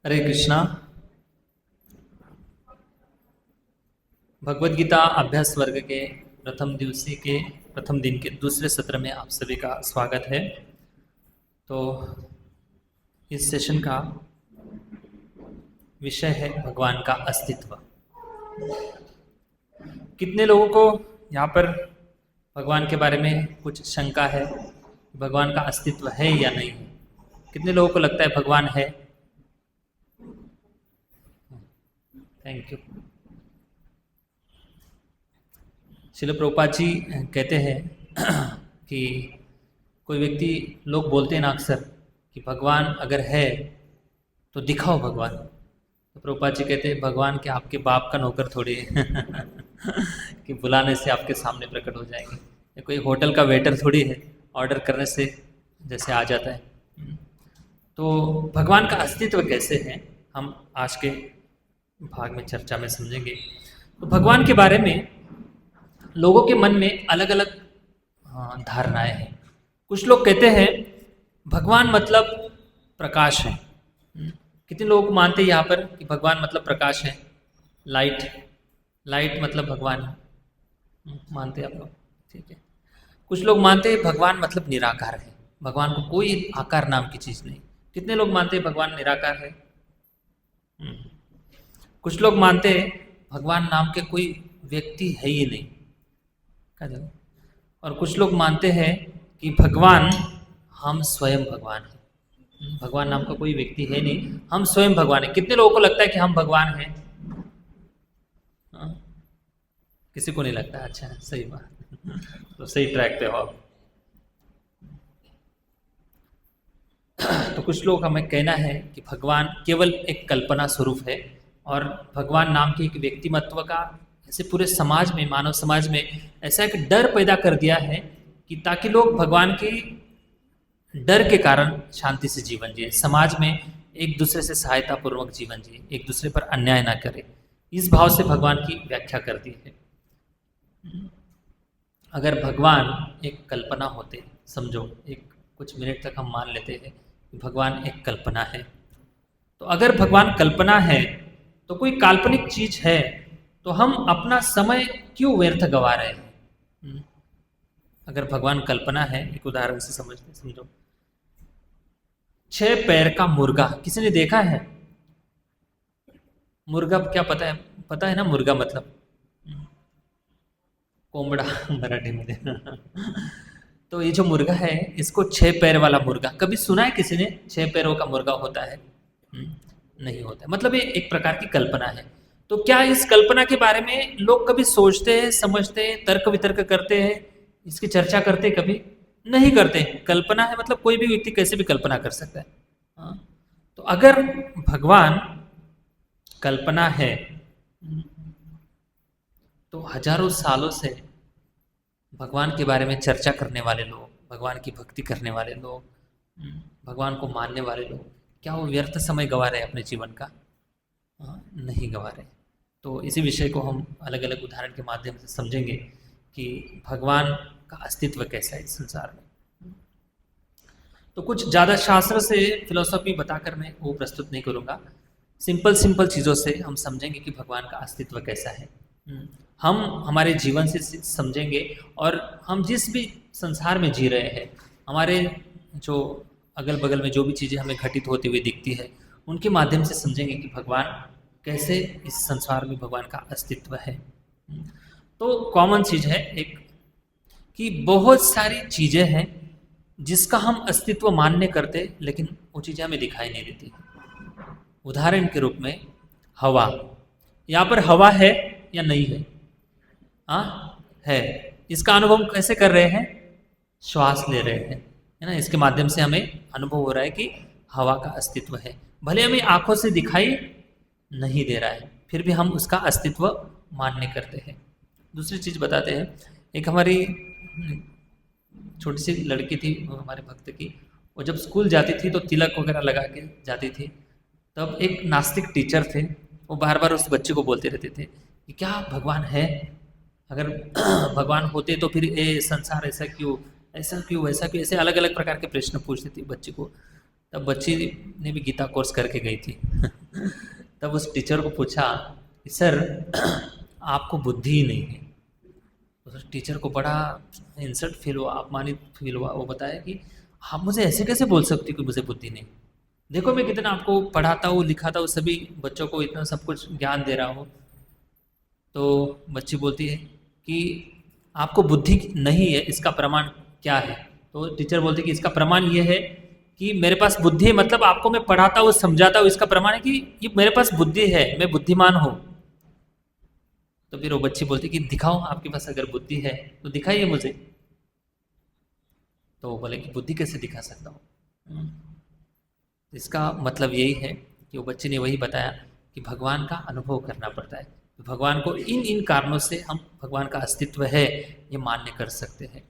हरे कृष्णा। भगवद गीता अभ्यास वर्ग के प्रथम दिवसीय के प्रथम दिन के दूसरे सत्र में आप सभी का स्वागत है। तो इस सेशन का विषय है भगवान का अस्तित्व। कितने लोगों को यहाँ पर भगवान के बारे में कुछ शंका है, भगवान का अस्तित्व है या नहीं है? कितने लोगों को लगता है भगवान है? Thank you. श्रील प्रभुपाद जी कहते हैं कि कोई व्यक्ति, लोग बोलते हैं ना अक्सर कि भगवान अगर है तो दिखाओ भगवान। तो प्रभुपाद जी कहते हैं भगवान के आपके बाप का नौकर थोड़ी है कि बुलाने से आपके सामने प्रकट हो जाएंगे। या कोई होटल का वेटर थोड़ी है, ऑर्डर करने से जैसे आ जाता है। तो भगवान का अस्तित्व कैसे है, हम आज के भाग में चर्चा में समझेंगे। तो भगवान के बारे में लोगों के मन में अलग अलग धारणाएं हैं। कुछ लोग कहते हैं भगवान मतलब प्रकाश है। कितने लोग मानते हैं यहाँ पर कि भगवान मतलब प्रकाश है? लाइट मतलब भगवान है, मानते हैं आप लोग? ठीक है। कुछ लोग मानते हैं भगवान मतलब निराकार है, भगवान को कोई आकार नाम की चीज़ नहीं। कितने लोग मानते हैं भगवान निराकार है? कुछ लोग मानते हैं भगवान नाम के कोई व्यक्ति है ही नहीं। और कुछ लोग मानते हैं कि भगवान, हम स्वयं भगवान हैं। भगवान नाम का कोई व्यक्ति है नहीं, हम स्वयं भगवान हैं। कितने लोगों को लगता है कि हम भगवान हैं? किसी को नहीं लगता? अच्छा, सही बात। तो सही ट्रैक पे हो आप। तो कुछ लोग हमें कहना है कि भगवान केवल एक कल्पना स्वरूप है और भगवान नाम के एक व्यक्तिमत्व का ऐसे पूरे समाज में, मानव समाज में ऐसा एक डर पैदा कर दिया है कि ताकि लोग भगवान के डर के कारण शांति से जीवन जिए, समाज में एक दूसरे से सहायता पूर्वक जीवन जिए, एक दूसरे पर अन्याय ना करे। इस भाव से भगवान की व्याख्या कर दी है। अगर भगवान एक कल्पना होते, समझो एक कुछ मिनट तक हम मान लेते हैं कि भगवान एक कल्पना है, तो अगर भगवान कल्पना है तो कोई काल्पनिक चीज है, तो हम अपना समय क्यों व्यर्थ गवा रहे हैं? अगर भगवान कल्पना है, एक उदाहरण से समझो। 6 पैर का मुर्गा, किसी ने देखा है? मुर्गा क्या पता है? पता है ना मुर्गा मतलब? कोंबड़ा मराठी में तो ये जो मुर्गा है, इसको 6 पैर वाला मुर्गा कभी सुना है किसी ने? 6 पैरों का मुर्गा होता है? नहीं होता। मतलब ये एक प्रकार की कल्पना है। तो क्या इस कल्पना के बारे में लोग कभी सोचते हैं, समझते हैं, तर्क वितर्क करते हैं, इसकी चर्चा करते हैं? कभी नहीं करते। कल्पना है मतलब कोई भी व्यक्ति कैसे भी कल्पना कर सकता है। तो अगर भगवान कल्पना है तो हजारों सालों से भगवान के बारे में चर्चा करने वाले लोग, भगवान की भक्ति करने वाले लोग, भगवान को मानने वाले लोग, क्या वो व्यर्थ समय गंवा रहे अपने जीवन का? नहीं गंवा रहे। तो इसी विषय को हम अलग अलग उदाहरण के माध्यम से समझेंगे कि भगवान का अस्तित्व कैसा है इस संसार में। तो कुछ ज़्यादा शास्त्र से फिलोसॉफी बताकर मैं वो प्रस्तुत नहीं करूँगा। सिंपल चीज़ों से हम समझेंगे कि भगवान का अस्तित्व कैसा है। हम हमारे जीवन से समझेंगे और हम जिस भी संसार में जी रहे हैं, हमारे जो अगल बगल में जो भी चीज़ें हमें घटित होती हुई दिखती है, उनके माध्यम से समझेंगे कि भगवान कैसे, इस संसार में भगवान का अस्तित्व है। तो कॉमन चीज़ है एक कि बहुत सारी चीज़ें हैं जिसका हम अस्तित्व मान्य करते, लेकिन वो चीज़ें हमें दिखाई नहीं देती। उदाहरण के रूप में हवा, यहाँ पर हवा है या नहीं है? है। इसका अनुभव कैसे कर रहे हैं? श्वास ले रहे हैं, है ना? इसके माध्यम से हमें अनुभव हो रहा है कि हवा का अस्तित्व है। भले हमें आंखों से दिखाई नहीं दे रहा है, फिर भी हम उसका अस्तित्व मान्य करते हैं। दूसरी चीज़ बताते हैं। एक हमारी छोटी सी लड़की थी, हमारे भक्त की, वो जब स्कूल जाती थी तो तिलक वगैरह लगा के जाती थी। तब एक नास्तिक टीचर थे, वो बार बार उस बच्चे को बोलते रहते थे कि क्या भगवान है? अगर भगवान होते तो फिर ये संसार ऐसा क्यों, वैसा क्यों, ऐसे अलग अलग प्रकार के प्रश्न पूछते थे बच्चे को। तब बच्ची ने भी गीता कोर्स करके गई थी। तब उस टीचर को पूछा कि सर आपको बुद्धि ही नहीं है। उस टीचर को बड़ा इंसल्ट फील हुआ, अपमानित फील हुआ। वो बताया कि आप मुझे ऐसे कैसे बोल सकती हो कि मुझे बुद्धि नहीं, देखो मैं कितना आपको पढ़ाता हूँ लिखाता हूँ, सभी बच्चों को इतना सब कुछ ज्ञान दे रहा हूँ। तो बच्ची बोलती है कि आपको बुद्धि नहीं है, इसका प्रमाण क्या है? तो टीचर बोलती है कि इसका प्रमाण ये है कि मेरे पास बुद्धि है, मतलब आपको मैं पढ़ाता हूँ समझाता हूँ, इसका प्रमाण है कि ये मेरे पास बुद्धि है, मैं बुद्धिमान हूँ। तो फिर वो बच्ची बोलती कि दिखाओ आपके पास अगर बुद्धि है तो दिखाइए मुझे। तो वो बोले कि बुद्धि कैसे दिखा सकता हूँ। इसका मतलब यही है कि वो बच्चे ने वही बताया कि भगवान का अनुभव करना पड़ता है। तो भगवान को इन इन कारणों से हम भगवान का अस्तित्व है ये मान्य कर सकते हैं।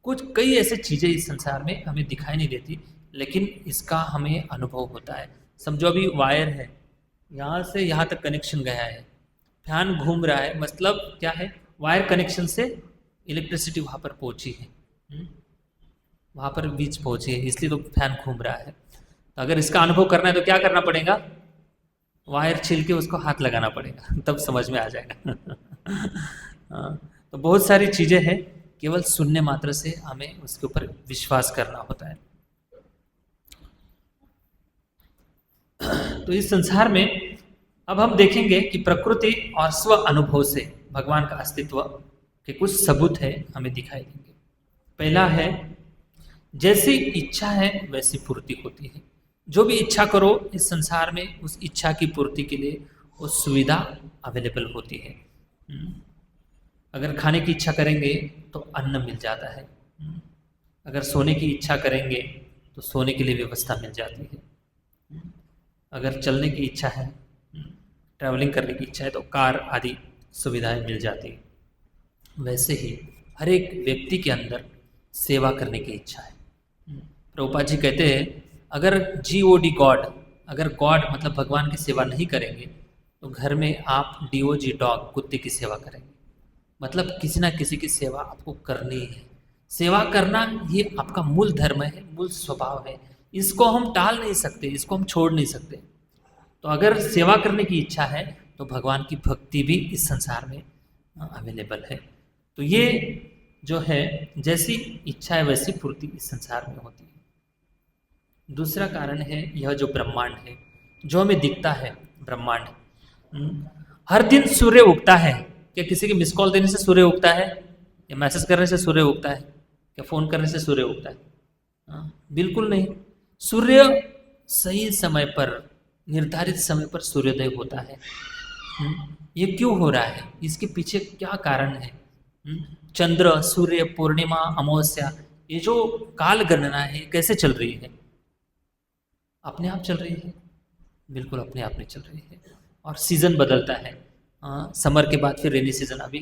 कुछ कई ऐसे चीज़ें इस संसार में हमें दिखाई नहीं देती, लेकिन इसका हमें अनुभव होता है। समझो अभी वायर है, यहाँ से यहाँ तक कनेक्शन गया है, फैन घूम रहा है, मतलब क्या है, वायर कनेक्शन से इलेक्ट्रिसिटी वहाँ पर पहुँची है, वहाँ पर बीच पहुँची है, इसलिए तो फैन घूम रहा है। तो अगर इसका अनुभव करना है तो क्या करना पड़ेगा? वायर छील के उसको हाथ लगाना पड़ेगा, तब समझ में आ जाएगा। हाँ, तो बहुत सारी चीज़ें हैं, केवल सुनने मात्र से हमें उसके ऊपर विश्वास करना होता है। तो इस संसार में अब हम देखेंगे कि प्रकृति और स्व अनुभव से भगवान का अस्तित्व के कुछ सबूत है हमें दिखाई देंगे। पहला है, जैसी इच्छा है वैसी पूर्ति होती है। जो भी इच्छा करो इस संसार में, उस इच्छा की पूर्ति के लिए वो सुविधा अवेलेबल होती है। अगर खाने की इच्छा करेंगे तो अन्न मिल जाता है, अगर सोने की इच्छा करेंगे तो सोने के लिए व्यवस्था मिल जाती है, अगर चलने की इच्छा है, ट्रैवलिंग करने की इच्छा है तो कार आदि सुविधाएं मिल जाती है। वैसे ही हर एक व्यक्ति के अंदर सेवा करने की इच्छा है। प्रभुपाद जी कहते हैं, अगर GOD गॉड, अगर गॉड मतलब भगवान की सेवा नहीं करेंगे तो घर में आप DOG डॉग, कुत्ते की सेवा करेंगे। मतलब किसी ना किसी की सेवा आपको करनी है। सेवा करना ये आपका मूल धर्म है, मूल स्वभाव है, इसको हम टाल नहीं सकते, इसको हम छोड़ नहीं सकते। तो अगर सेवा करने की इच्छा है तो भगवान की भक्ति भी इस संसार में अवेलेबल है। तो ये जो है, जैसी इच्छा है वैसी पूर्ति इस संसार में होती है। दूसरा कारण है यह जो ब्रह्मांड है, जो हमें दिखता है ब्रह्मांड, हर दिन सूर्य उगता है। क्या किसी के मिस कॉल देने से सूर्य उगता है, या मैसेज करने से सूर्य उगता है, क्या फोन करने से सूर्य उगता है? बिल्कुल नहीं। सूर्य सही समय पर, निर्धारित समय पर सूर्योदय होता है। ये क्यों हो रहा है, इसके पीछे क्या कारण है? चंद्र, सूर्य, पूर्णिमा, अमावस्या, ये जो काल गणना है कैसे चल रही है? अपने आप चल रही है, बिल्कुल अपने आप नहीं चल रही है। और सीजन बदलता है, समर के बाद फिर रेनी सीजन, अभी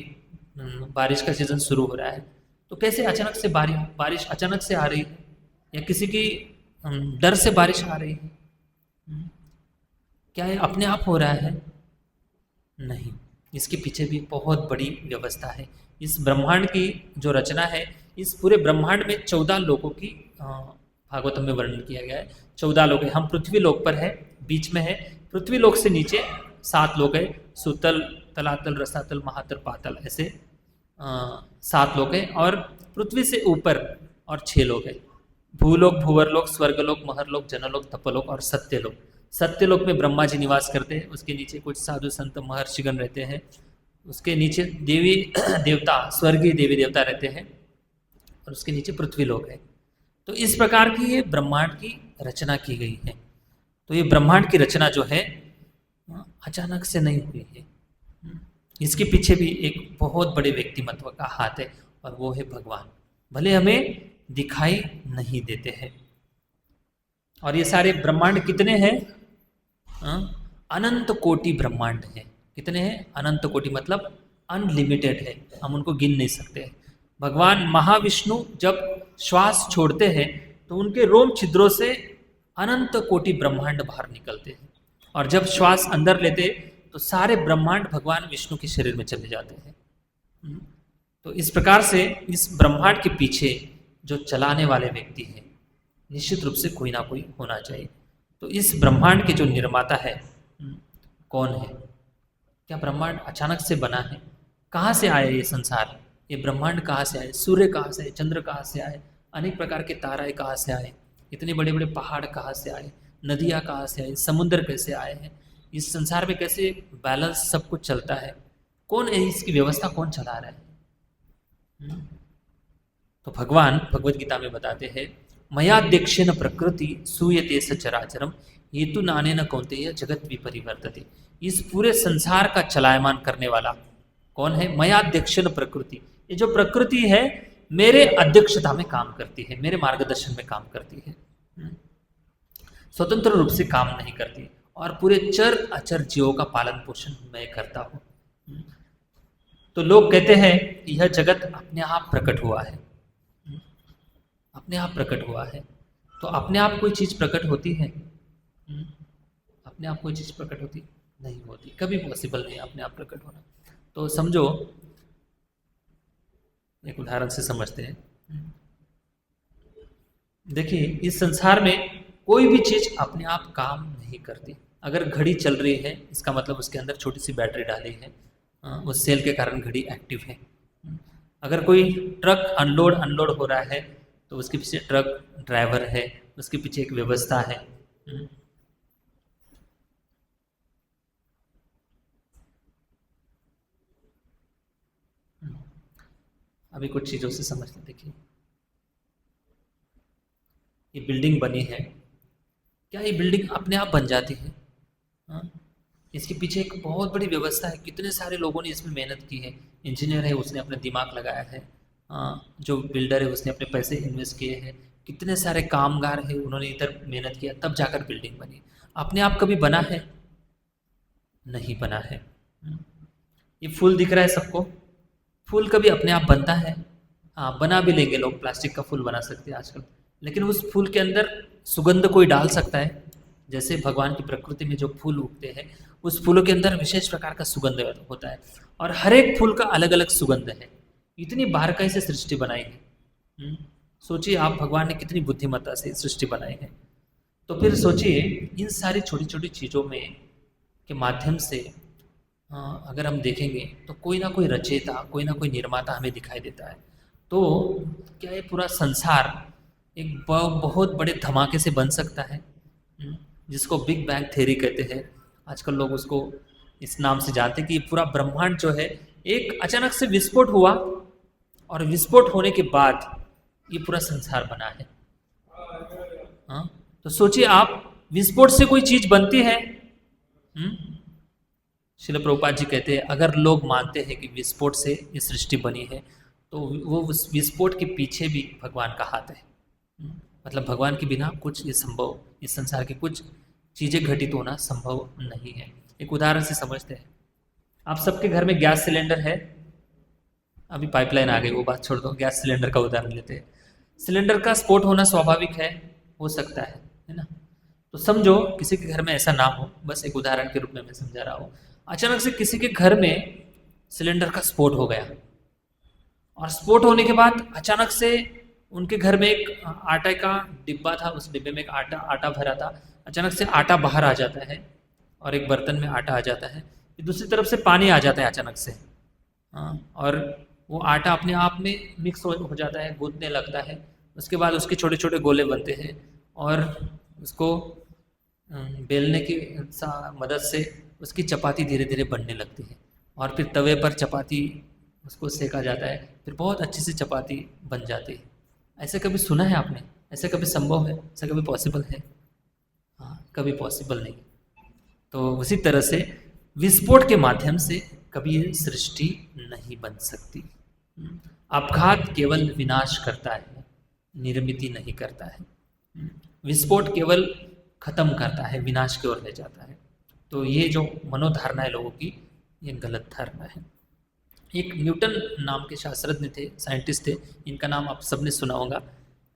बारिश का सीजन शुरू हो रहा है। तो कैसे अचानक से बारिश अचानक से आ रही है, या किसी की डर से बारिश आ रही है? क्या ये अपने आप हो रहा है? नहीं, इसके पीछे भी बहुत बड़ी व्यवस्था है। इस ब्रह्मांड की जो रचना है, इस पूरे ब्रह्मांड में 14 लोगों की भागवतम में वर्णन किया गया है। 14 लोग हैं। हम पृथ्वी लोक पर है, बीच में है। पृथ्वी लोक से नीचे 7 लोग है, सुतल, तलातल, रसातल, महातल, पातल, ऐसे 7 लोग हैं। और पृथ्वी से ऊपर और 6 लोग हैं, भूलोक, भूवरलोक, स्वर्गलोक, महरलोक, जनलोक, तपलोक और सत्यलोक। सत्यलोक में ब्रह्मा जी निवास करते हैं, उसके नीचे कुछ साधु संत महर्षिगण रहते हैं, उसके नीचे देवी देवता, स्वर्गीय देवी देवता रहते हैं, और उसके नीचे पृथ्वी लोक है। तो इस प्रकार की ये ब्रह्मांड की रचना की गई है। तो ये ब्रह्मांड की रचना जो है अचानक से नहीं हुई है, इसके पीछे भी एक बहुत बड़े व्यक्तिमत्व का हाथ है, और वो है भगवान। भले हमें दिखाई नहीं देते हैं। और ये सारे ब्रह्मांड कितने हैं? अनंत कोटि ब्रह्मांड है। कितने हैं? अनंत कोटि, मतलब अनलिमिटेड है, हम उनको गिन नहीं सकते। भगवान महाविष्णु जब श्वास छोड़ते हैं तो उनके रोम छिद्रों से अनंत कोटि ब्रह्मांड बाहर निकलते हैं, और जब श्वास अंदर लेते तो सारे ब्रह्मांड भगवान विष्णु के शरीर में चले जाते हैं। तो इस प्रकार से इस ब्रह्मांड के पीछे जो चलाने वाले व्यक्ति हैं निश्चित रूप से कोई ना कोई होना चाहिए। तो इस ब्रह्मांड के जो निर्माता है कौन है? क्या ब्रह्मांड अचानक से बना है? कहाँ से आया ये संसार? ये ब्रह्मांड कहाँ से आए? सूर्य कहाँ से आए? चंद्र कहाँ से आए? अनेक प्रकार के ताराएं कहाँ से आए? इतने बड़े बड़े पहाड़ कहाँ से आए? नदियाँ कहाँ से आई? समुद्र कैसे आए हैं? इस संसार में कैसे बैलेंस सब कुछ चलता है? कौन है इसकी व्यवस्था? कौन चला रहा है? हम्म? तो भगवान भगवत गीता में बताते हैं, मयाध्यक्षेन प्रकृति सूयते सचराचरम हेतु नाने न कौन्तेय जगत विपरिवर्तते। इस पूरे संसार का चलायमान करने वाला कौन है? मयाध्यक्षेन प्रकृति। ये जो प्रकृति है मेरे अध्यक्षता में काम करती है, मेरे मार्गदर्शन में काम करती है, स्वतंत्र रूप से काम नहीं करती, और पूरे चर अचर जीवों का पालन पोषण मैं करता हूँ। तो लोग कहते हैं यह जगत अपने आप प्रकट हुआ है, अपने आप प्रकट हुआ है। तो अपने आप कोई चीज़ प्रकट होती है? अपने आप कोई चीज़ प्रकट होती नहीं होती, कभी पॉसिबल नहीं अपने आप प्रकट होना। तो समझो, एक उदाहरण से समझते हैं। देखिए, इस संसार में कोई भी चीज़ अपने आप काम नहीं करती। अगर घड़ी चल रही है इसका मतलब उसके अंदर छोटी सी बैटरी डाली है, उस सेल के कारण घड़ी एक्टिव है। अगर कोई ट्रक अनलोड अनलोड हो रहा है तो उसके पीछे ट्रक ड्राइवर है, उसके पीछे एक व्यवस्था है। अभी कुछ चीज़ों से समझते, देखिए ये बिल्डिंग बनी है, क्या ये बिल्डिंग अपने आप बन जाती है? हाँ? इसके पीछे एक बहुत बड़ी व्यवस्था है, कितने सारे लोगों ने इसमें मेहनत की है। इंजीनियर है उसने अपना दिमाग लगाया है, जो बिल्डर है उसने अपने पैसे इन्वेस्ट किए हैं, कितने सारे कामगार हैं उन्होंने इधर मेहनत किया, तब जाकर बिल्डिंग बनी। अपने आप कभी बना है? नहीं बना है। ये फूल दिख रहा है सबको, फूल कभी अपने आप बनता है? हाँ, बना भी लेंगे लोग, प्लास्टिक का फूल बना सकते हैं आजकल, लेकिन उस फूल के अंदर सुगंध कोई डाल सकता है? जैसे भगवान की प्रकृति में जो फूल उगते हैं उस फूलों के अंदर विशेष प्रकार का सुगंध होता है, और हर एक फूल का अलग अलग सुगंध है। इतनी बारकाई से सृष्टि बनाई है। सोचिए आप, भगवान ने कितनी बुद्धिमत्ता से सृष्टि बनाई है। तो फिर सोचिए इन सारी छोटी छोटी चीज़ों में के माध्यम से अगर हम देखेंगे तो कोई ना कोई रचयिता, कोई ना कोई निर्माता हमें दिखाई देता है। तो क्या ये पूरा संसार एक बहुत बड़े धमाके से बन सकता है, जिसको बिग बैंग थ्योरी कहते हैं? आजकल लोग उसको इस नाम से जानते हैं कि ये पूरा ब्रह्मांड जो है एक अचानक से विस्फोट हुआ, और विस्फोट होने के बाद ये पूरा संसार बना है। हाँ, तो सोचिए आप, विस्फोट से कोई चीज बनती है? श्रील प्रभुपाद जी कहते हैं अगर लोग मानते हैं कि विस्फोट से ये सृष्टि बनी है तो वो उस विस्फोट के पीछे भी भगवान का हाथ है। मतलब भगवान के बिना कुछ ये संभव, इस संसार के कुछ चीज़ें घटित होना संभव नहीं है। एक उदाहरण से समझते हैं। आप सबके घर में गैस सिलेंडर है, अभी पाइपलाइन आ गई वो बात छोड़ दो, गैस सिलेंडर का उदाहरण लेते हैं। सिलेंडर का स्फोट होना स्वाभाविक है, हो सकता है ना? तो समझो किसी के घर में ऐसा ना हो, बस एक उदाहरण के रूप में मैं समझा रहा हूँ। अचानक से किसी के घर में सिलेंडर का स्फोट हो गया, और स्फोट होने के बाद अचानक से उनके घर में एक आटे का डिब्बा था, उस डिब्बे में एक आटा भरा था। अचानक से आटा बाहर आ जाता है और एक बर्तन में आटा आ जाता है, दूसरी तरफ से पानी आ जाता है अचानक से। और वो आटा अपने आप में मिक्स हो जाता है, गूंथने लगता है। उसके बाद उसके छोटे छोटे गोले बनते हैं, और उसको बेलने की मदद से उसकी चपाती धीरे धीरे बनने लगती है, और फिर तवे पर चपाती उसको सेका जाता है, फिर बहुत अच्छी सी चपाती बन जाती है। ऐसे कभी सुना है आपने? ऐसे कभी संभव है? ऐसा कभी पॉसिबल है? हाँ, कभी पॉसिबल नहीं। तो उसी तरह से विस्फोट के माध्यम से कभी ये सृष्टि नहीं बन सकती। अपघात केवल विनाश करता है, निर्मिति नहीं करता है। विस्फोट केवल खत्म करता है, विनाश की ओर ले जाता है। तो ये जो मनोधारणा है लोगों की, ये गलत धारणा है। एक न्यूटन नाम के शास्त्रज्ञ थे, साइंटिस्ट थे, इनका नाम आप सबने सुना होगा,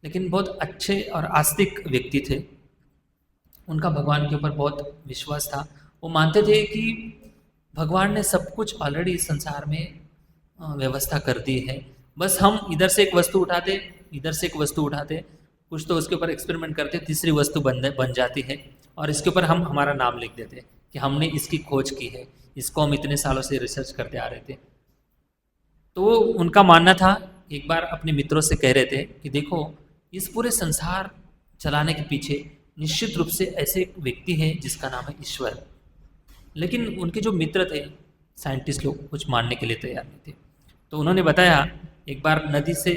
लेकिन बहुत अच्छे और आस्तिक व्यक्ति थे। उनका भगवान के ऊपर बहुत विश्वास था। वो मानते थे कि भगवान ने सब कुछ ऑलरेडी इस संसार में व्यवस्था कर दी है, बस हम इधर से एक वस्तु उठाते, इधर से एक वस्तु उठाते, कुछ तो उसके ऊपर एक्सपेरिमेंट करते, तीसरी वस्तु बन जाती है और इसके ऊपर हम हमारा नाम लिख देते हैं कि हमने इसकी खोज की है, इसको हम इतने सालों से रिसर्च करते आ रहे थे। तो उनका मानना था, एक बार अपने मित्रों से कह रहे थे कि देखो, इस पूरे संसार चलाने के पीछे निश्चित रूप से ऐसे एक व्यक्ति है जिसका नाम है ईश्वर। लेकिन उनके जो मित्र थे, साइंटिस्ट लोग, कुछ मानने के लिए तैयार नहीं थे। तो उन्होंने बताया, एक बार नदी से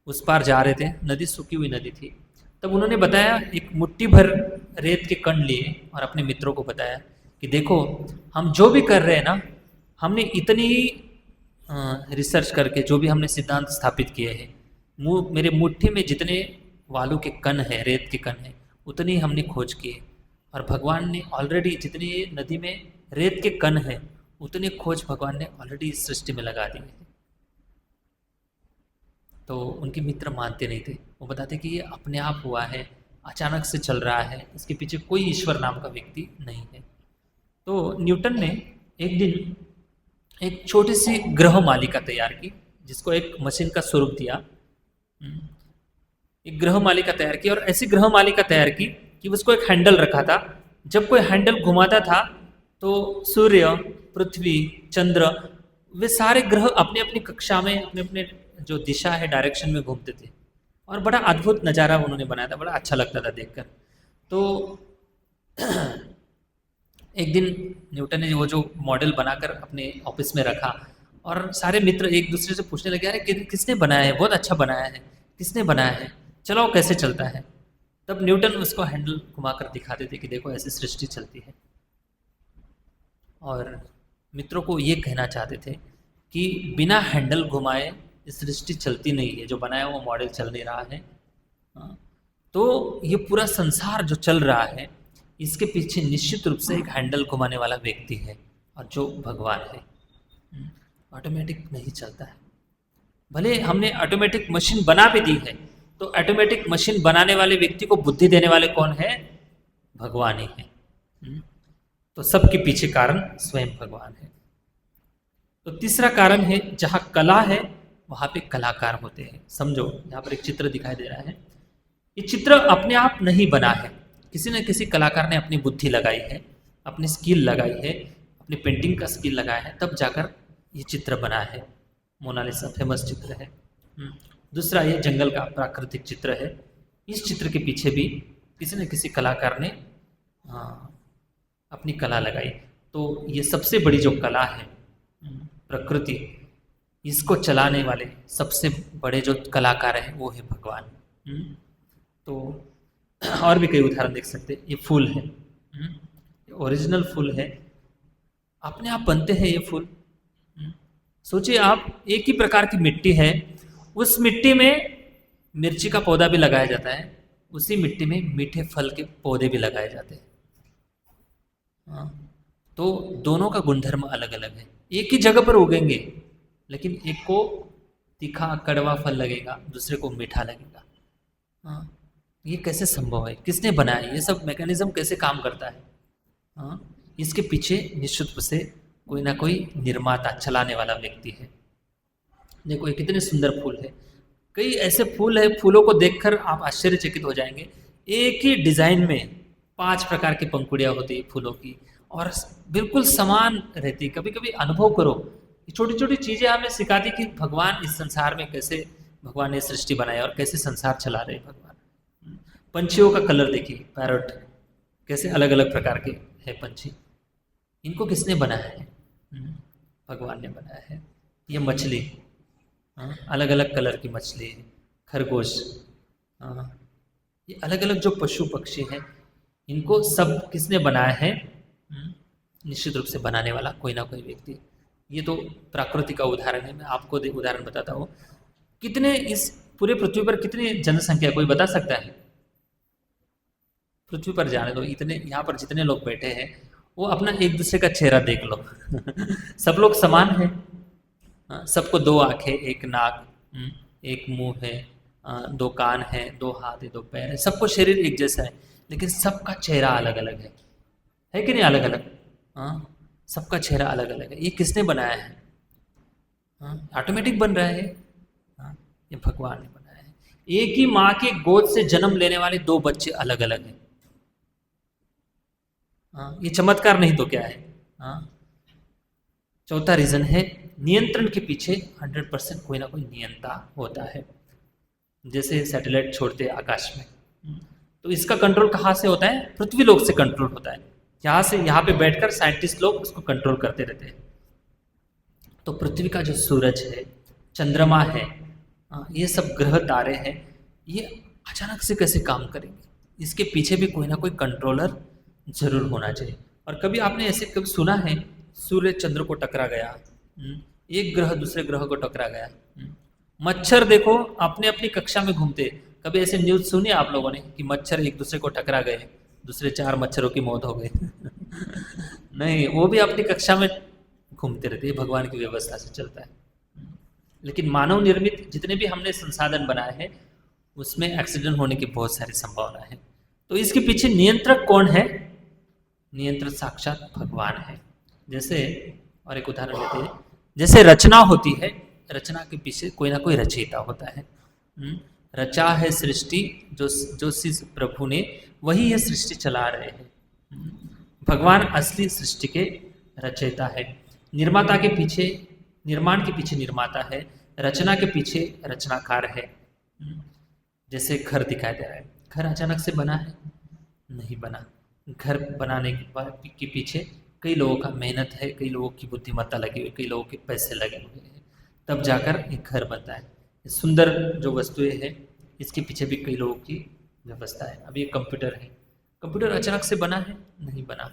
उस पार जा रहे थे, नदी सूखी हुई नदी थी, तब उन्होंने बताया, एक मुट्ठी भर रेत के कण लिए और अपने मित्रों को बताया कि देखो, हम जो भी कर रहे हैं ना, हमने इतनी रिसर्च करके जो भी हमने सिद्धांत स्थापित किए हैं, मेरे मुट्ठी में जितने वालू के कण हैं, रेत के कण हैं, उतनी हमने खोज की है। और भगवान ने ऑलरेडी जितनी नदी में रेत के कण हैं, उतनी खोज भगवान ने ऑलरेडी इस सृष्टि में लगा दी है। तो उनके मित्र मानते नहीं थे, वो बताते कि ये अपने आप हुआ है, अचानक से चल रहा है, इसके पीछे कोई ईश्वर नाम का व्यक्ति नहीं है। तो न्यूटन ने एक दिन एक छोटी सी ग्रह मालिका तैयार की, जिसको एक मशीन का स्वरूप दिया। एक ग्रह मालिका तैयार की और ऐसी ग्रह मालिका तैयार की कि उसको एक हैंडल रखा था। जब कोई हैंडल घुमाता था तो सूर्य, पृथ्वी, चंद्र, वे सारे ग्रह अपने अपनी कक्षा में अपने अपने जो दिशा है, डायरेक्शन में घूमते थे। और बड़ा अद्भुत नज़ारा उन्होंने बनाया था, बड़ा अच्छा लगता था देखकर। तो एक दिन न्यूटन ने वो जो मॉडल बनाकर अपने ऑफिस में रखा और सारे मित्र एक दूसरे से पूछने लगे, अरे किसने बनाया है, बहुत अच्छा बनाया है, किसने बनाया है, चलाओ कैसे चलता है। तब न्यूटन उसको हैंडल घुमाकर दिखाते थे कि देखो, ऐसी सृष्टि चलती है। और मित्रों को ये कहना चाहते थे कि बिना हैंडल घुमाए सृष्टि चलती नहीं है, जो बनाया वो मॉडल चल नहीं रहा है। तो ये पूरा संसार जो चल रहा है, इसके पीछे निश्चित रूप से एक हैंडल घुमाने वाला व्यक्ति है, और जो भगवान है। ऑटोमेटिक नहीं चलता है। भले हमने ऑटोमेटिक मशीन बना भी दी है, तो ऑटोमेटिक मशीन बनाने वाले व्यक्ति को बुद्धि देने वाले कौन है? भगवान ही है। तो सबके पीछे कारण स्वयं भगवान है। तो तीसरा कारण है, जहाँ कला है वहाँ पे कलाकार होते हैं। समझो, यहाँ पर एक चित्र दिखाई दे रहा है। ये चित्र अपने आप नहीं बना है, किसी न किसी कलाकार ने अपनी बुद्धि लगाई है, अपनी स्किल लगाई है, अपनी पेंटिंग का स्किल लगाया है, तब जाकर ये चित्र बना है। मोनालिसा फेमस चित्र है। दूसरा, ये जंगल का प्राकृतिक चित्र है। इस चित्र के पीछे भी किसी न किसी कलाकार ने अपनी कला लगाई। तो ये सबसे बड़ी जो कला है प्रकृति, इसको चलाने वाले सबसे बड़े जो कलाकार हैं वो है भगवान। तो और भी कई उदाहरण देख सकते हैं। ये फूल है, ओरिजिनल फूल है, अपने आप बनते हैं ये फूल। सोचिए आप, एक ही प्रकार की मिट्टी है, उस मिट्टी में मिर्ची का पौधा भी लगाया जाता है, उसी मिट्टी में मीठे फल के पौधे भी लगाए जाते हैं। तो दोनों का गुणधर्म अलग अलग है। एक ही जगह पर उगेंगे, लेकिन एक को तीखा कड़वा फल लगेगा, दूसरे को मीठा लगेगा। ये कैसे संभव है? किसने बनाया? ये सब मैकेनिज्म कैसे काम करता है? इसके पीछे निश्चित रूप से कोई ना कोई निर्माता, चलाने वाला व्यक्ति है। देखो, ये कितने सुंदर फूल है। कई ऐसे फूल है, फूलों को देखकर आप आश्चर्यचकित हो जाएंगे। एक ही डिजाइन में 5 प्रकार की पंखुड़ियाँ होती है फूलों की, और बिल्कुल समान रहती। कभी कभी अनुभव करो, ये छोटी छोटी चीज़ें हमें सिखाती कि भगवान इस संसार में कैसे भगवान ने सृष्टि बनाई और कैसे संसार चला रहे भगवान। पंछियों का कलर देखिए, पैरट, कैसे अलग अलग प्रकार के है पंछी। इनको किसने बनाया है? भगवान ने बनाया है। ये मछली, अलग अलग कलर की मछली, खरगोश, ये अलग अलग जो पशु पक्षी हैं, इनको सब किसने बनाया है? निश्चित रूप से बनाने वाला कोई ना कोई व्यक्ति। ये तो प्रकृति का उदाहरण है। मैं आपको उदाहरण बताता हूँ। कितने इस पूरे पृथ्वी पर कितनी जनसंख्या, कोई बता सकता है? पृथ्वी पर जाने दो, इतने यहाँ पर जितने लोग बैठे हैं, वो अपना एक दूसरे का चेहरा देख लो। सब लोग समान हैं। सबको 2 आंखें, 1 नाक, 1 मुंह है, 2 कान है, 2 हाथ है, 2 पैर है। सबको शरीर एक जैसा है, लेकिन सबका चेहरा अलग अलग है कि नहीं? अलग अलग। सबका चेहरा अलग अलग है। ये किसने बनाया है? ऑटोमेटिक बन रहा है। ये भगवान ने बनाया है। एक ही माँ के गोद से जन्म लेने वाले दो बच्चे अलग अलग हैं। हाँ, ये चमत्कार नहीं तो क्या है। हाँ, चौथा रीजन है नियंत्रण के पीछे 100% कोई ना कोई नियंता होता है। जैसे सैटेलाइट छोड़ते हैं आकाश में, तो इसका कंट्रोल कहाँ से होता है? पृथ्वी लोक से कंट्रोल होता है। यहाँ से यहाँ पे बैठकर साइंटिस्ट लोग उसको कंट्रोल करते रहते हैं। तो पृथ्वी का जो सूरज है, चंद्रमा है, ये सब ग्रह तारे हैं, ये अचानक से कैसे काम करेंगे? इसके पीछे भी कोई ना कोई कंट्रोलर जरूर होना चाहिए। और कभी आपने ऐसे कभी सुना है सूर्य चंद्र को टकरा गया, एक ग्रह दूसरे ग्रह को टकरा गया? मच्छर देखो अपने अपनी कक्षा में घूमते, कभी ऐसे न्यूज़ सुनी आप लोगों ने कि मच्छर एक दूसरे को टकरा गए, दूसरे 4 मच्छरों की मौत हो गई? नहीं, वो भी अपनी कक्षा में घूमते रहते हैं, भगवान की व्यवस्था से चलता है। लेकिन मानव निर्मित जितने भी हमने संसाधन बनाए हैं उसमें एक्सीडेंट होने की बहुत सारी संभावना है। तो इसके पीछे नियंत्रक कौन है? नियंत्रक साक्षात भगवान है। जैसे और एक उदाहरण लेते हैं, जैसे रचना होती है, रचना के पीछे कोई ना कोई रचयिता होता है। रचा है सृष्टि जो शीश प्रभु ने, वही ये सृष्टि चला रहे हैं। भगवान असली सृष्टि के रचयिता है। निर्माता के पीछे, निर्माण के पीछे निर्माता है, रचना के पीछे रचनाकार है। जैसे घर दिखाई दे रहा है, घर अचानक से बना है? नहीं बना। घर बनाने के पीछे कई लोगों का मेहनत है, कई लोगों की बुद्धिमत्ता लगी हुई, कई लोगों के पैसे लगे हुए हैं, तब जाकर एक घर बनता है। सुंदर जो वस्तुएं हैं इसके पीछे भी कई लोगों की व्यवस्था है। अब ये कंप्यूटर है, कंप्यूटर अचानक से बना है? नहीं बना।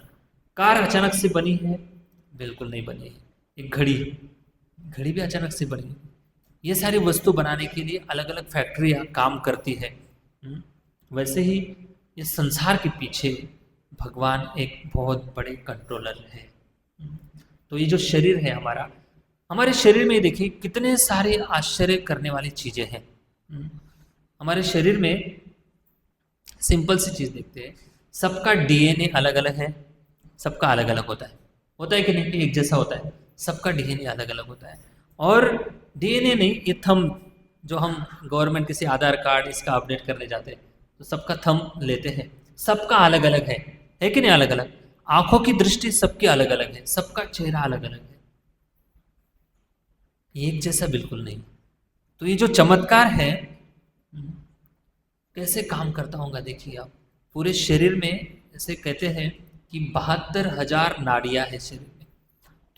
कार अचानक से बनी है? बिल्कुल नहीं बनी है। एक घड़ी, घड़ी भी अचानक से बनी है। ये सारी वस्तु बनाने के लिए अलग अलग फैक्ट्रियाँ काम करती है। वैसे ही इस संसार के पीछे भगवान एक बहुत बड़े कंट्रोलर है। तो ये जो शरीर है हमारा, हमारे शरीर में देखिए कितने सारे आश्चर्य करने वाली चीज़ें हैं। हमारे शरीर में सिंपल सी चीज़ देखते हैं, सबका डीएनए अलग अलग है, सबका अलग अलग होता है कि नहीं? एक जैसा होता है? सबका डीएनए अलग अलग होता है। और डीएनए नहीं, ये थंब, जो हम गवर्नमेंट किसी आधार कार्ड इसका अपडेट करने जाते हैं तो सबका थंब लेते हैं, सबका अलग अलग है कि नहीं? अलग अलग। आंखों की दृष्टि सबकी अलग अलग है, सबका चेहरा अलग अलग है, एक जैसा बिल्कुल नहीं। तो ये जो चमत्कार है कैसे काम करता होगा देखिए आप। पूरे शरीर में ऐसे कहते हैं कि 72,000 नाड़ियाँ है शरीर में।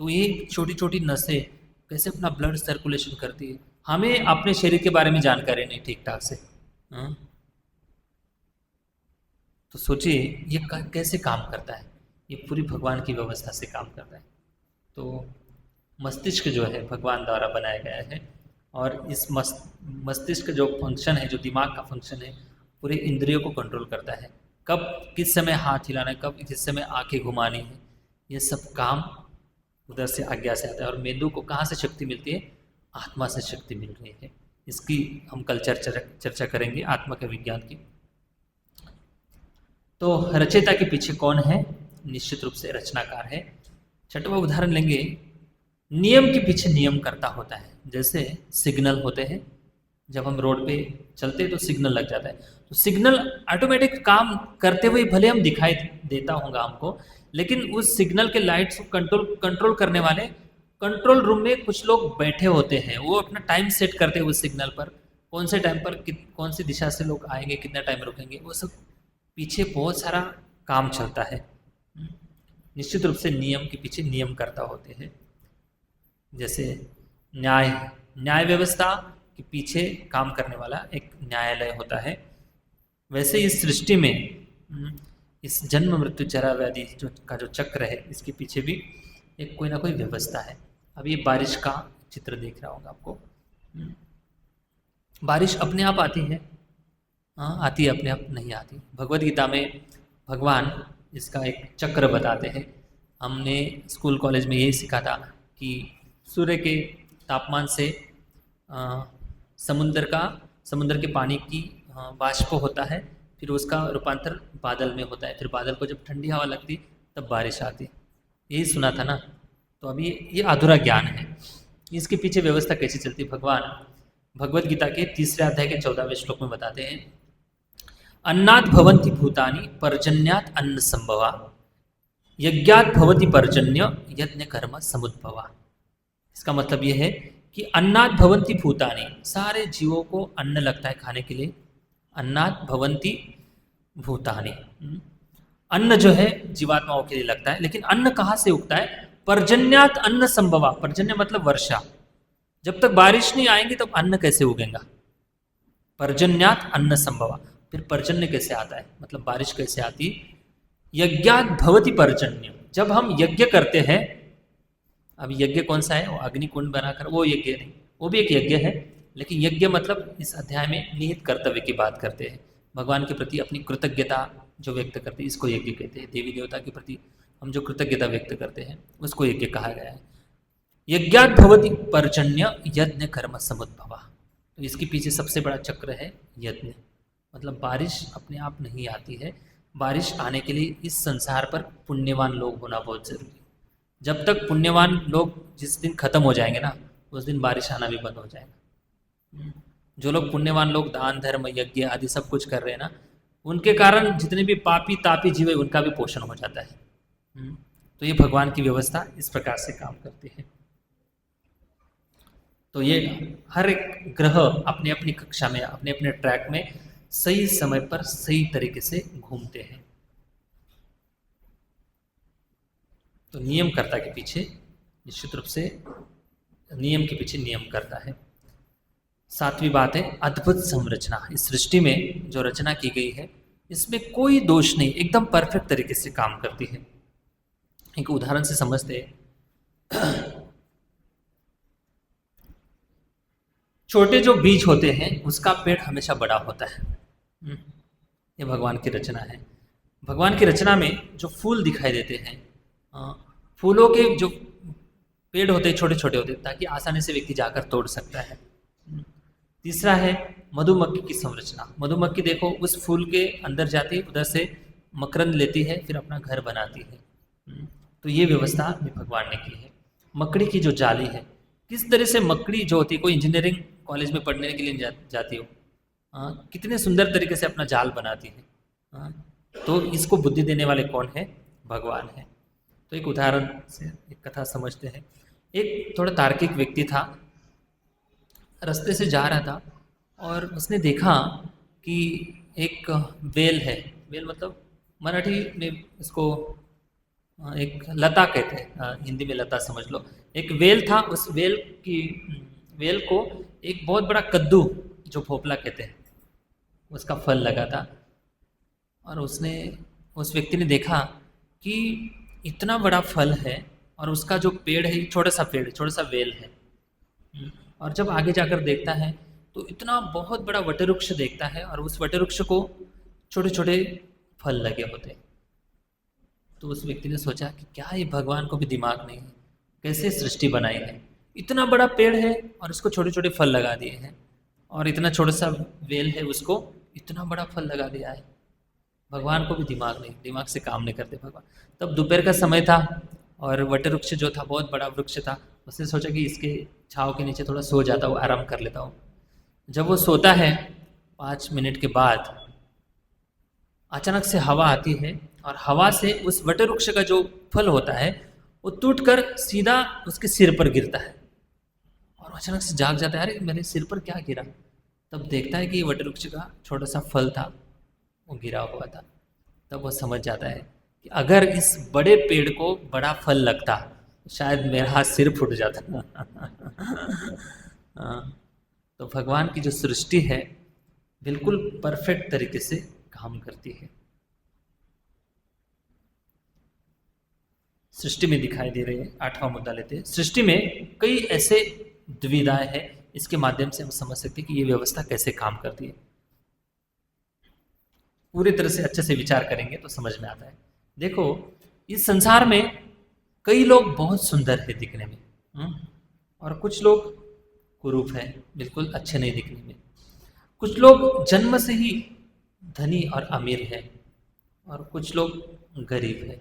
तो ये छोटी छोटी नसें कैसे अपना ब्लड सर्कुलेशन करती है। हमें अपने शरीर के बारे में जानकारी नहीं ठीक ठाक से। तो सोचिए ये कैसे काम करता है। ये पूरी भगवान की व्यवस्था से काम करता है। तो मस्तिष्क जो है भगवान द्वारा बनाया गया है, और इस मस्तिष्क जो फंक्शन है, जो दिमाग का फंक्शन है, पूरे इंद्रियों को कंट्रोल करता है। कब किस समय हाथ हिलाना है, कब किस समय आंखें घुमानी है, ये सब काम उधर से आज्ञा से आता है। और मेंदु को कहाँ से शक्ति मिलती है? आत्मा से शक्ति मिल रही है। इसकी हम कल चर्चा करेंगे, आत्मा के विज्ञान की। तो रचयिता के पीछे कौन है? निश्चित रूप से रचनाकार है। छठवां उदाहरण लेंगे, नियम के पीछे नियम करता होता है। जैसे सिग्नल होते हैं, जब हम रोड पे चलते हैं तो सिग्नल लग जाता है, तो सिग्नल ऑटोमेटिक काम करते हुए भले हम दिखाई देता होगा हमको, लेकिन उस सिग्नल के लाइट्स को कंट्रोल करने वाले कंट्रोल रूम में कुछ लोग बैठे होते हैं। वो अपना टाइम सेट करते हैं उस सिग्नल पर, कौन से टाइम पर कौन सी दिशा से लोग आएंगे, कितना टाइम रुकेंगे, वो सब पीछे बहुत सारा काम चलता है। निश्चित रूप से नियम के पीछे नियम करता होते हैं। जैसे न्याय व्यवस्था के पीछे काम करने वाला एक न्यायालय होता है, वैसे इस सृष्टि में इस जन्म मृत्यु जरा व्याधि का जो चक्र है, इसके पीछे भी एक कोई ना कोई व्यवस्था है। अब ये बारिश का चित्र देख रहा होगा आपको। बारिश अपने आप आती है? हाँ, आती है, अपने आप नहीं आती। भगवद गीता में भगवान इसका एक चक्र बताते हैं। हमने स्कूल कॉलेज में यही सीखा था कि सूर्य के तापमान से समुद्र के पानी की वाष्प होता है, फिर उसका रूपांतर बादल में होता है, फिर बादल को जब ठंडी हवा लगती तब बारिश आती। यही सुना था ना। तो अभी ये अधूरा ज्ञान है। इसके पीछे व्यवस्था कैसी चलती? भगवान भगवत गीता के 3 अध्याय के 14वें श्लोक में बताते हैं, अन्नात् भवन्ति भूतानि पर्जन्यात् अन्न संभवा, यज्ञात् भवति पर्जन्य यज्ञ कर्म समुद्भवा। इसका मतलब यह है कि अन्नात् भवन्ति भूतानि, सारे जीवों को अन्न लगता है खाने के लिए। अन्नात् भवन्ति भूतानि, अन्न जो है जीवात्माओं के लिए लगता है, लेकिन अन्न कहाँ से उगता है? पर्जन्यात् अन्न संभवा। पर्जन्य मतलब वर्षा। जब तक बारिश नहीं आएगी तब अन्न कैसे उगेगा? पर्जन्यात् अन्न संभवा। फिर पर्जन्य कैसे आता है, मतलब बारिश कैसे आती? यज्ञात् भवति पर्जन्य, जब हम यज्ञ करते हैं। अब यज्ञ कौन सा है? वो अग्निकुंड बनाकर, वो यज्ञ नहीं, वो भी एक यज्ञ है, लेकिन यज्ञ मतलब इस अध्याय में निहित कर्तव्य की बात करते हैं। भगवान के प्रति अपनी कृतज्ञता जो व्यक्त करते हैं, इसको यज्ञ कहते हैं। देवी देवता के प्रति हम जो कृतज्ञता व्यक्त करते हैं, उसको यज्ञ कहा गया है। यज्ञात् भवति पर्जन्य यज्ञ कर्म समुद्भवा। तो इसके पीछे सबसे बड़ा चक्र है यज्ञ। मतलब बारिश अपने आप नहीं आती है, बारिश आने के लिए इस संसार पर पुण्यवान लोग होना बहुत जरूरी है। जब तक पुण्यवान लोग जिस दिन खत्म हो जाएंगे ना, उस दिन बारिश आना भी बंद हो जाएगा। जो लोग पुण्यवान लोग दान धर्म यज्ञ आदि सब कुछ कर रहे हैं ना, उनके कारण जितने भी पापी तापी जीव है उनका भी पोषण हो जाता है। तो ये भगवान की व्यवस्था इस प्रकार से काम करती है। तो ये हर एक ग्रह अपने अपनी कक्षा में, अपने अपने ट्रैक में सही समय पर सही तरीके से घूमते हैं। तो नियमकर्ता के पीछे निश्चित रूप से, नियम के पीछे नियम करता है। 7वीं बात है अद्भुत संरचना। इस सृष्टि में जो रचना की गई है, इसमें कोई दोष नहीं, एकदम परफेक्ट तरीके से काम करती है। एक उदाहरण से समझते हैं। छोटे जो बीज होते हैं उसका पेड़ हमेशा बड़ा होता है। ये भगवान की रचना है। भगवान की रचना में जो फूल दिखाई देते हैं, फूलों के जो पेड़ होते हैं छोटे छोटे होते हैं, ताकि आसानी से व्यक्ति जाकर तोड़ सकता है। तीसरा है मधुमक्खी की संरचना। मधुमक्खी देखो उस फूल के अंदर जाती है, उधर से मकरंद लेती है, फिर अपना घर बनाती है। तो ये व्यवस्था भी भगवान ने की है। मकड़ी की जो जाली है, किस तरह से मकड़ी जो होती है, कोई इंजीनियरिंग कॉलेज में पढ़ने के लिए जाती हो, कितने सुंदर तरीके से अपना जाल बनाती है। तो इसको बुद्धि देने वाले कौन है? भगवान है। तो एक उदाहरण से एक कथा समझते हैं। एक थोड़ा तार्किक व्यक्ति था, रास्ते से जा रहा था और उसने देखा कि एक वेल है। वेल मतलब मराठी में इसको एक लता कहते हैं, हिंदी में लता समझ लो। एक वेल था, उस वेल को एक बहुत बड़ा कद्दू, जो भोपला कहते हैं, उसका फल लगा था। और उस व्यक्ति ने देखा कि इतना बड़ा फल है और उसका जो पेड़ है, छोटा सा पेड़, छोटा सा वेल है। और जब आगे जाकर देखता है तो इतना बहुत बड़ा वटवृक्ष देखता है, और उस वटवृक्ष को छोटे छोटे फल लगे होते हैं। तो उस व्यक्ति ने सोचा कि क्या ये भगवान को भी दिमाग नहीं है, कैसे सृष्टि बनाई है? इतना बड़ा पेड़ है और उसको छोटे छोटे फल लगा दिए हैं, और इतना छोटा सा वेल है उसको इतना बड़ा फल लगा दिया है। भगवान को भी दिमाग नहीं, दिमाग से काम नहीं करते भगवान। तब दोपहर का समय था और वटवृक्ष जो था बहुत बड़ा वृक्ष था। उसने सोचा कि इसके छांव के नीचे थोड़ा सो जाता हूँ, आराम कर लेता हूँ। जब वो सोता है 5 मिनट के बाद अचानक से हवा आती है, और हवा से उस वटवृक्ष का जो फल होता है वो टूटकर सीधा उसके सिर पर गिरता है। और अचानक से जाग जाता है, अरे मेरे सिर पर क्या गिरा? तब देखता है कि वटवृक्ष का छोटा सा फल था, वो गिरा हुआ था। तब वो समझ जाता है कि अगर इस बड़े पेड़ को बड़ा फल लगता शायद मेरा हाथ सिर फूट जाता। तो भगवान की जो सृष्टि है बिल्कुल परफेक्ट तरीके से काम करती है। सृष्टि में दिखाई दे रहे हैं। 8वां मुद्दा लेते हैं। सृष्टि में कई ऐसे दुविधाएं हैं, इसके माध्यम से हम समझ सकते हैं कि ये व्यवस्था कैसे काम करती है। पूरी तरह से अच्छे से विचार करेंगे तो समझ में आता है। देखो, इस संसार में कई लोग बहुत सुंदर है दिखने में, और कुछ लोग कुरूप है, बिल्कुल अच्छे नहीं दिखने में। कुछ लोग जन्म से ही धनी और अमीर है, और कुछ लोग गरीब है।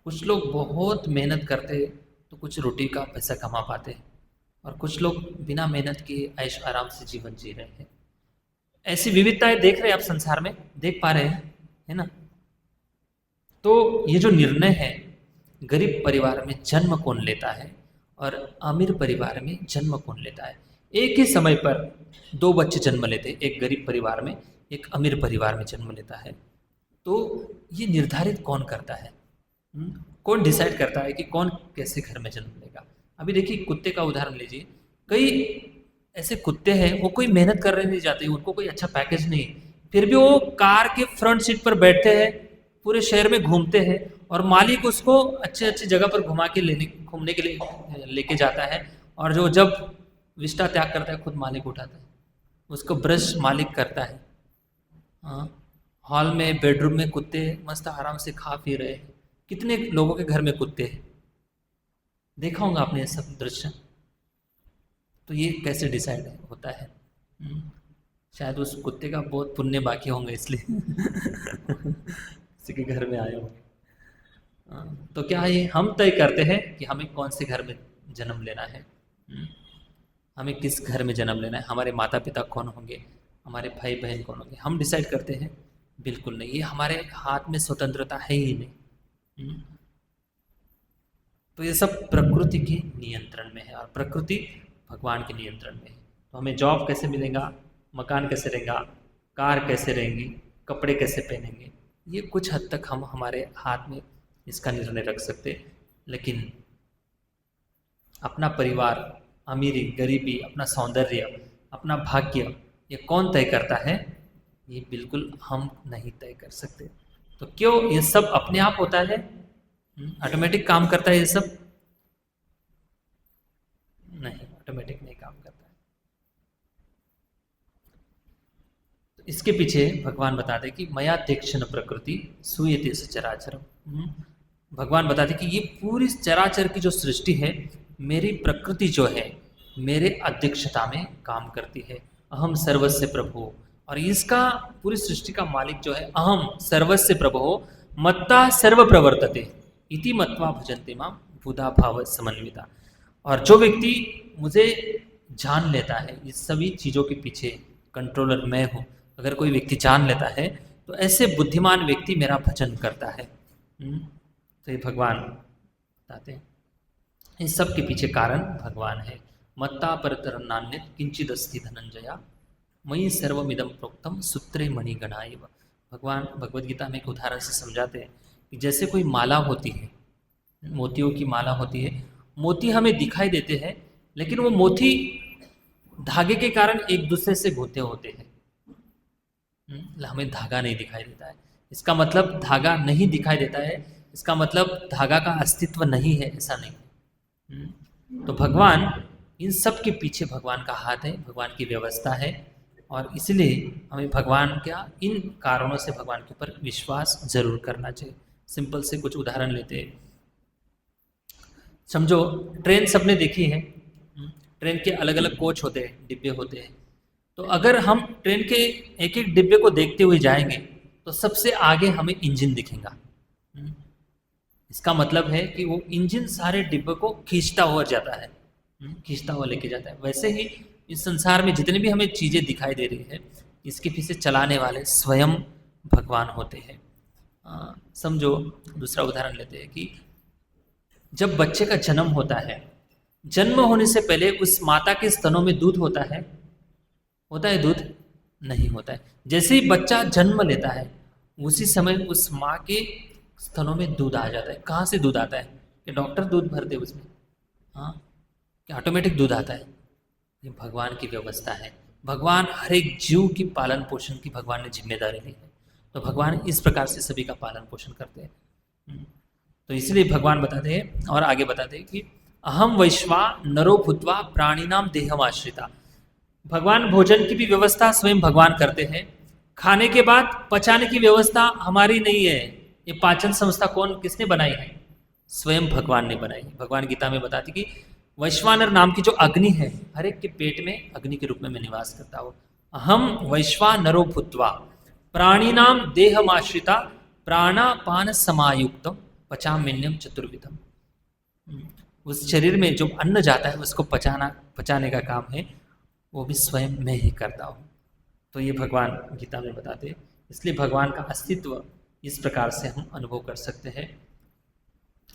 कुछ लोग बहुत मेहनत करते तो कुछ रोटी का पैसा कमा पाते, और कुछ लोग बिना मेहनत के ऐश आराम से जीवन जी रहे हैं। ऐसी विविधताएं देख रहे हैं आप संसार में, देख पा रहे हैं, है ना। तो ये जो निर्णय है, गरीब परिवार में जन्म कौन लेता है और अमीर परिवार में जन्म कौन लेता है। एक ही समय पर दो बच्चे जन्म लेते हैं, एक गरीब परिवार में, एक अमीर परिवार में जन्म लेता है। तो ये निर्धारित कौन करता है? कौन डिसाइड करता है कि कौन कैसे घर में जन्म लेगा? अभी देखिए, कुत्ते का उदाहरण लीजिए। कई ऐसे कुत्ते हैं, वो कोई मेहनत करने नहीं जाते, उनको कोई अच्छा पैकेज नहीं, फिर भी वो कार के फ्रंट सीट पर बैठते हैं, पूरे शहर में घूमते हैं, और मालिक उसको अच्छे अच्छे जगह पर घुमा के घूमने के लिए लेके जाता है। और जो जब विष्टा त्याग करता है, खुद मालिक उठाता है, उसको ब्रश मालिक करता है। हाँ, हॉल में, बेडरूम में कुत्ते मस्त आराम से खा पी रहे हैं। कितने लोगों के घर में कुत्ते हैं, देखा होगा आपने ये सब दृश्य। तो ये कैसे डिसाइड होता है? शायद उस कुत्ते का बहुत पुण्य बाकी होंगे, इसलिए किसी के घर में आए होंगे। तो क्या ये हम तय करते हैं कि हमें कौन से घर में जन्म लेना है? हमें किस घर में जन्म लेना है? हमारे माता पिता कौन होंगे, हमारे भाई बहन कौन होंगे, हम डिसाइड करते हैं? बिल्कुल नहीं, ये हमारे हाथ में स्वतंत्रता है ही नहीं। तो ये सब प्रकृति के नियंत्रण में है, और प्रकृति भगवान के नियंत्रण में है। तो हमें जॉब कैसे मिलेगा, मकान कैसे रहेगा, कार कैसे रहेंगी, कपड़े कैसे पहनेंगे, ये कुछ हद तक हम हमारे हाथ में इसका निर्णय रख सकते। लेकिन अपना परिवार, अमीरी गरीबी, अपना सौंदर्य, अपना भाग्य, ये कौन तय करता है? ये बिल्कुल हम नहीं तय कर सकते। तो क्यों ये सब अपने आप होता है, ऑटोमेटिक काम करता है ये सब? नहीं, ऑटोमेटिक नहीं काम करता है। तो इसके पीछे भगवान बताते कि मया तीक्ष्ण प्रकृति सूयते सचराचरम। भगवान बताते कि ये पूरी चराचर की जो सृष्टि है, मेरी प्रकृति जो है, मेरे अध्यक्षता में काम करती है। अहम सर्वस्य प्रभु, और इसका पूरी सृष्टि का मालिक जो है, अहम सर्वस्य प्रभु मत्ता सर्व प्रवर्तते इति मत्वा भजन्ते मां बुधा भाव समन्विता। और जो व्यक्ति मुझे जान लेता है, इस सभी चीज़ों के पीछे कंट्रोलर मैं हूँ, अगर कोई व्यक्ति जान लेता है, तो ऐसे बुद्धिमान व्यक्ति मेरा भजन करता है। तो ये भगवान बताते हैं, इन सब के पीछे कारण भगवान है। मत्ता परतर नान्य किंचिद अस्ति धनंजया मयि सर्वमिदं प्रोक्तम सूत्रे मणिगणा एव। भगवान भगवद गीता में एक उदाहरण से समझाते हैं कि जैसे कोई माला होती है, मोतियों की माला होती है, मोती हमें दिखाई देते हैं, लेकिन वो मोती धागे के कारण एक दूसरे से गुंथे होते हैं। हमें धागा नहीं दिखाई देता है, इसका मतलब धागा नहीं दिखाई देता है, इसका मतलब धागा का अस्तित्व नहीं है, ऐसा नहीं। तो भगवान, इन सब के पीछे भगवान का हाथ है, भगवान की व्यवस्था है, और इसलिए हमें भगवान क्या, इन कारणों से भगवान के ऊपर विश्वास जरूर करना चाहिए। सिंपल से कुछ उदाहरण लेते हैं। समझो, ट्रेन सबने देखी है, ट्रेन के अलग अलग कोच होते हैं, डिब्बे होते हैं। तो अगर हम ट्रेन के एक एक डिब्बे को देखते हुए जाएंगे, तो सबसे आगे हमें इंजन दिखेगा। इसका मतलब है कि वो इंजन सारे डिब्बे को खींचता हुआ जाता है, खींचता हुआ लेके जाता है। वैसे ही इस संसार में जितनी भी हमें चीज़ें दिखाई दे रही है, इसके पीछे चलाने वाले स्वयं भगवान होते हैं। समझो, दूसरा उदाहरण लेते हैं कि जब बच्चे का जन्म होता है, जन्म होने से पहले उस माता के स्तनों में दूध होता है दूध? नहीं होता है। जैसे ही बच्चा जन्म लेता है, उसी समय उस माँ के स्तनों में दूध आ जाता है। कहाँ से दूध आता है? कि डॉक्टर दूध भरते उसमें? हाँ, क्या ऑटोमेटिक दूध आता है? ये भगवान की व्यवस्था है। भगवान हर एक जीव की पालन पोषण की भगवान ने जिम्मेदारी ली है। तो भगवान इस प्रकार से सभी का पालन पोषण करते हैं। तो इसलिए भगवान बताते हैं, और आगे बताते हैं कि अहम वैश्वा नरो भूत्वा प्राणिनाम देहम आश्रिता। भगवान भोजन की भी व्यवस्था स्वयं भगवान करते हैं। खाने के बाद पचाने की व्यवस्था हमारी नहीं है। ये पाचन संस्था किसने बनाई है? स्वयं भगवान ने बनाई है। भगवान गीता में बताती कि वैश्वानर नाम की जो अग्नि है, हर एक के पेट में अग्नि के रूप में मैं निवास करता हूँ। अहम वैश्वानरो भूत्वा प्राणिनाम देहमाश्रिता प्राणापान समायुक्तम पचाम्यन्नम चतुर्विधम। उस शरीर में जो अन्न जाता है उसको पचाने का काम है वो भी स्वयं मैं ही करता हूँ। तो ये भगवान गीता में बताते हैं। इसलिए भगवान का अस्तित्व इस प्रकार से हम अनुभव कर सकते हैं।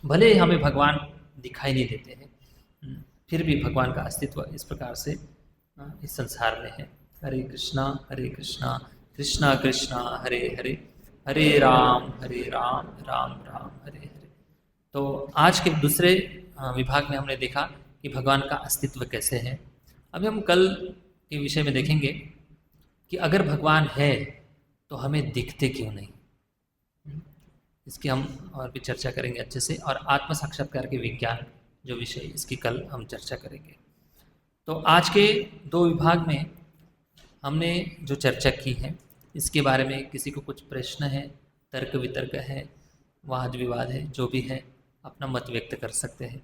भले ही हमें भगवान दिखाई नहीं देते हैं, फिर भी भगवान का अस्तित्व इस प्रकार से इस संसार में है। हरे कृष्णा कृष्णा कृष्णा हरे हरे, हरे राम राम राम हरे हरे। तो आज के दूसरे विभाग में हमने देखा कि भगवान का अस्तित्व कैसे है। अभी हम कल के विषय में देखेंगे कि अगर भगवान है तो हमें दिखते क्यों नहीं। इसकी हम और भी चर्चा करेंगे अच्छे से। और आत्म साक्षात्कार के विज्ञान जो विषय, इसकी कल हम चर्चा करेंगे। तो आज के 2 विभाग में हमने जो चर्चा की है इसके बारे में किसी को कुछ प्रश्न है, तर्क वितर्क है, वाद विवाद है, जो भी है अपना मत व्यक्त कर सकते हैं।